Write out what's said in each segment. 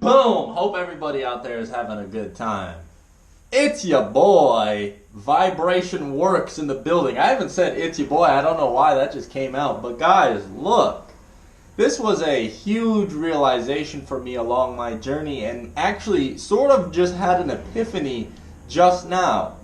Boom! Hope everybody out there is having a good time. It's your boy, Vibration Works in the building. I haven't said it's your boy, I don't know why, that just came out. But guys, look. This was a huge realization for me along my journey and actually sort of just had an epiphany just now.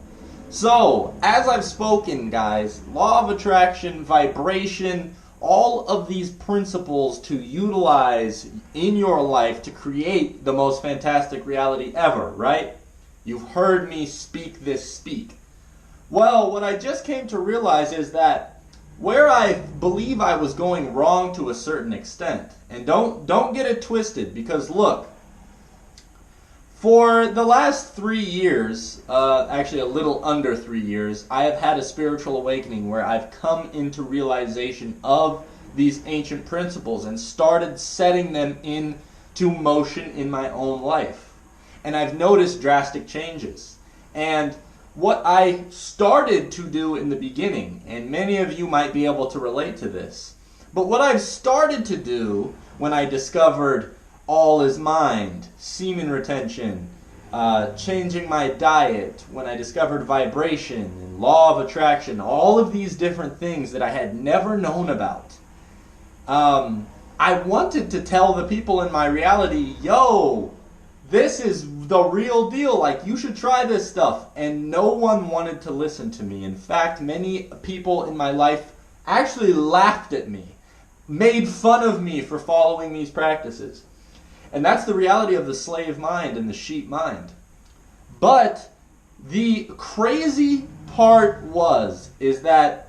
So, as I've spoken, guys, law of attraction, vibration, all of these principles to utilize in your life to create the most fantastic reality ever, right? You've heard me speak this speak. Well, what I just came to realize is that where I believe I was going wrong to a certain extent, and don't get it twisted, because look, for the last 3 years, actually a little under 3 years, I have had a spiritual awakening where I've come into realization of these ancient principles and started setting them into motion in my own life. And I've noticed drastic changes. And what I started to do in the beginning, and many of you might be able to relate to this, but what I've started to do when I discovered all is mind, semen retention, changing my diet, when I discovered vibration and law of attraction, all of these different things that I had never known about. I wanted to tell the people in my reality, yo, this is the real deal, like you should try this stuff. And no one wanted to listen to me. In fact, many people in my life actually laughed at me, made fun of me for following these practices. And that's the reality of the slave mind and the sheep mind. But the crazy part is that,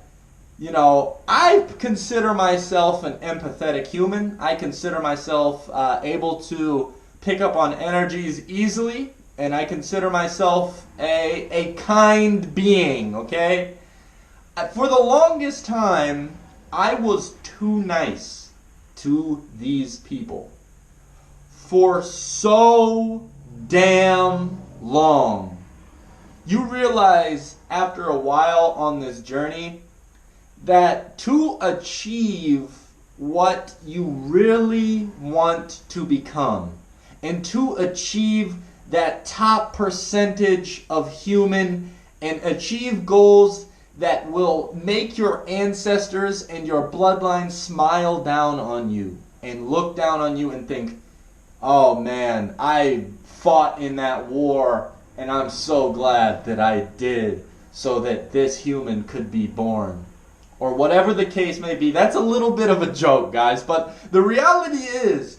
I consider myself an empathetic human. I consider myself able to pick up on energies easily, and I consider myself a kind being, okay? For the longest time, I was too nice to these people. For so damn long. You realize after a while on this journey that to achieve what you really want to become, and to achieve that top percentage of human and achieve goals that will make your ancestors and your bloodline smile down on you and look down on you and think, oh man, I fought in that war and I'm so glad that I did so that this human could be born. Or whatever the case may be. That's a little bit of a joke, guys, but the reality is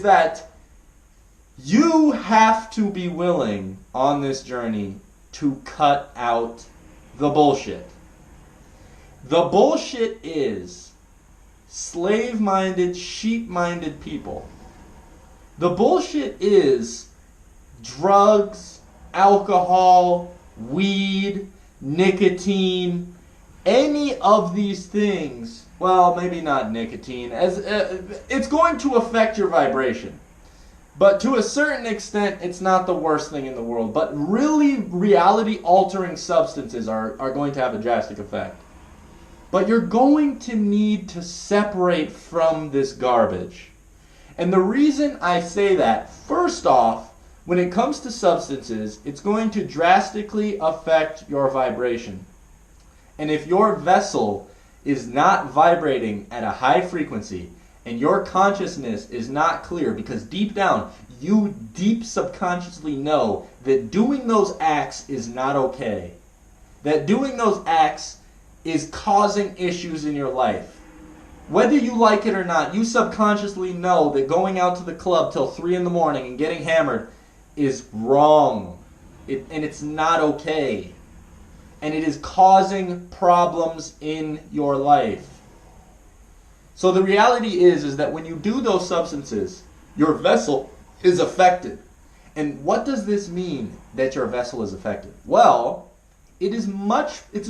that you have to be willing on this journey to cut out the bullshit. The bullshit is slave-minded, sheep-minded people. The bullshit is drugs, alcohol, weed, nicotine, any of these things. Well, maybe not nicotine, as it's going to affect your vibration. But to a certain extent, it's not the worst thing in the world. But really, reality-altering substances are going to have a drastic effect. But you're going to need to separate from this garbage. And the reason I say that, first off, when it comes to substances, it's going to drastically affect your vibration. And if your vessel is not vibrating at a high frequency, and your consciousness is not clear, because deep down, you deep subconsciously know that doing those acts is not okay. That doing those acts is causing issues in your life. Whether you like it or not, you subconsciously know that going out to the club till 3 in the morning and getting hammered is wrong. And it's not okay. And it is causing problems in your life. So the reality is that when you do those substances, your vessel is affected. And what does this mean that your vessel is affected? Well, it's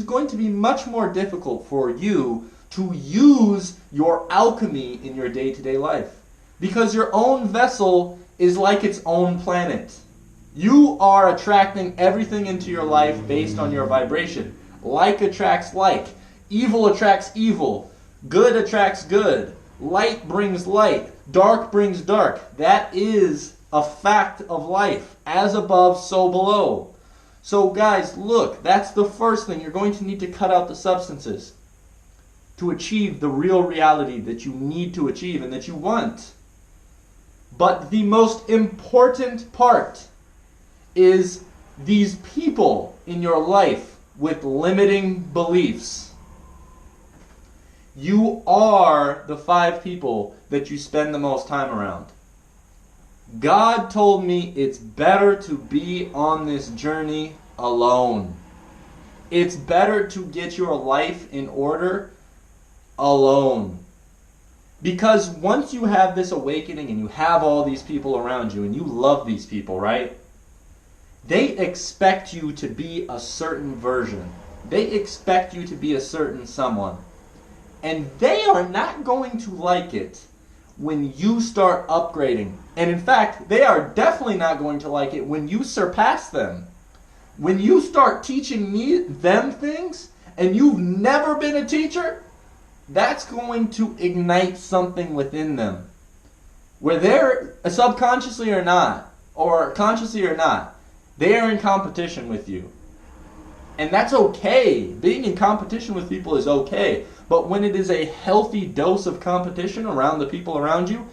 going to be much more difficult for you to use your alchemy in your day-to-day life. Because your own vessel is like its own planet. You are attracting everything into your life based on your vibration. Like attracts like. Evil attracts evil. Good attracts good. Light brings light. Dark brings dark. That is a fact of life. As above, so below. So guys, look, that's the first thing. You're going to need to cut out the substances to achieve the real reality that you need to achieve and that you want. But the most important part is these people in your life with limiting beliefs. You are the 5 people that you spend the most time around. God told me it's better to be on this journey alone. It's better to get your life in order alone. Because once you have this awakening and you have all these people around you and you love these people, right? They expect you to be a certain version. They expect you to be a certain someone. And they are not going to like it when you start upgrading. And in fact, they are definitely not going to like it when you surpass them. When you start teaching them things and you've never been a teacher, that's going to ignite something within them. Where they're, subconsciously or not, or consciously or not, they are in competition with you. And that's okay. Being in competition with people is okay. But when it is a healthy dose of competition around the people around you,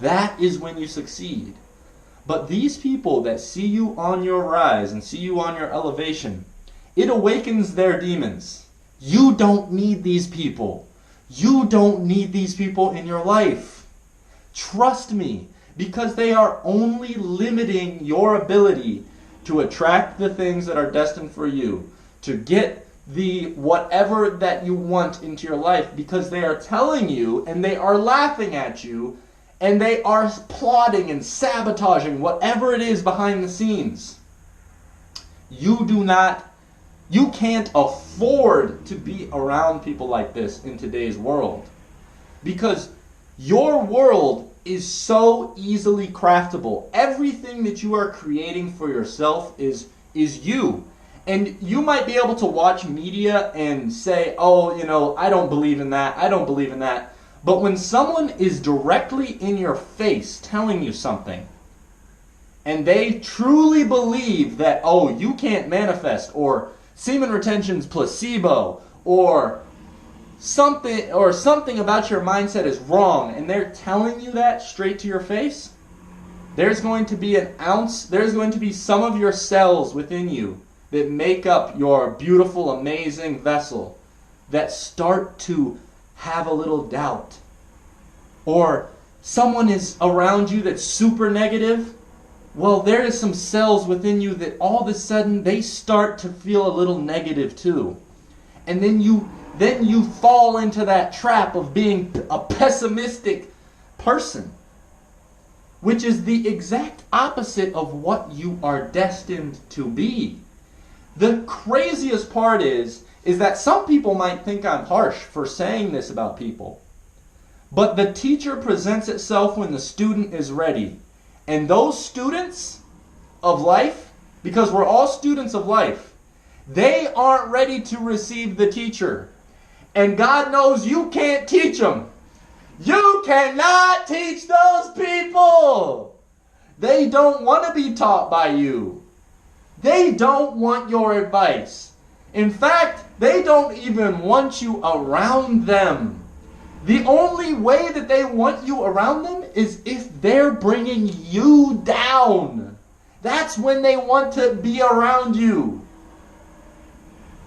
that is when you succeed. But these people that see you on your rise and see you on your elevation, it awakens their demons. You don't need these people. You don't need these people in your life. Trust me, because they are only limiting your ability to attract the things that are destined for you, to get the whatever that you want into your life, because they are telling you and they are laughing at you and they are plotting and sabotaging whatever it is behind the scenes. You can't afford to be around people like this in today's world, because your world is so easily craftable. Everything that you are creating for yourself is you. And you might be able to watch media and say, oh, I don't believe in that, I don't believe in that. But when someone is directly in your face telling you something, and they truly believe that, oh, you can't manifest, or semen retention's placebo, or something about your mindset is wrong, and they're telling you that straight to your face, there's going to be some of your cells within you that make up your beautiful, amazing vessel that start to have a little doubt. Or someone is around you that's super negative. Well, there is some cells within you that all of a sudden they start to feel a little negative too. And then you fall into that trap of being a pessimistic person, which is the exact opposite of what you are destined to be. The craziest part is that some people might think I'm harsh for saying this about people. But the teacher presents itself when the student is ready. And those students of life, because we're all students of life, they aren't ready to receive the teacher. And God knows you can't teach them. You cannot teach those people. They don't want to be taught by you. They don't want your advice. In fact, they don't even want you around them. The only way that they want you around them is if they're bringing you down. That's when they want to be around you.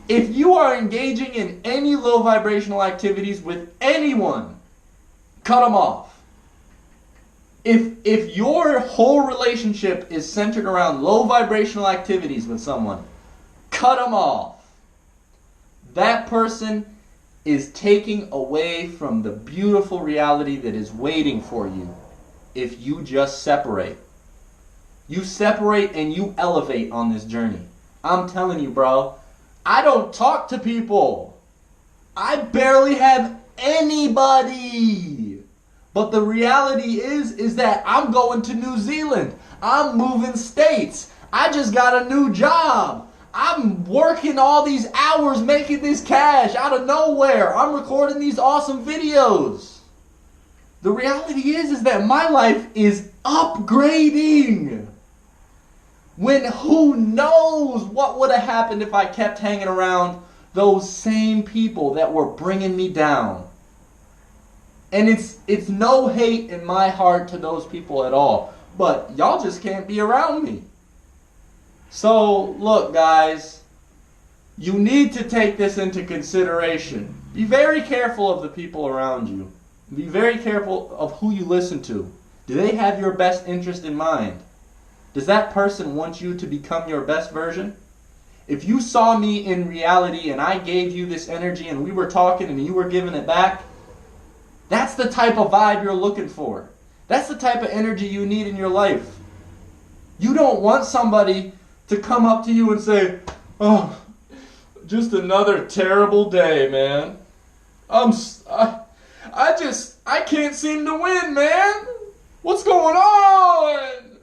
If you are engaging in any low vibrational activities with anyone, cut them off. If your whole relationship is centered around low vibrational activities with someone, cut them off. That person is taking away from the beautiful reality that is waiting for you if you just separate. You separate and you elevate on this journey. I'm telling you, bro, I don't talk to people. I barely have anybody. But the reality is that I'm going to New Zealand. I'm moving states. I just got a new job. I'm working all these hours making this cash out of nowhere. I'm recording these awesome videos. The reality is that my life is upgrading. When who knows what would have happened if I kept hanging around those same people that were bringing me down. And it's no hate in my heart to those people at all. But y'all just can't be around me. So, look, guys, you need to take this into consideration. Be very careful of the people around you. Be very careful of who you listen to. Do they have your best interest in mind? Does that person want you to become your best version? If you saw me in reality and I gave you this energy and we were talking and you were giving it back, that's the type of vibe you're looking for. That's the type of energy you need in your life. You don't want somebody to come up to you and say, "Oh, just another terrible day, man. I can't seem to win, man. What's going on?"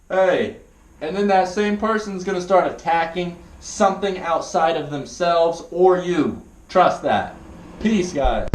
Hey, and then that same person's going to start attacking something outside of themselves or you. Trust that. Peace, guys.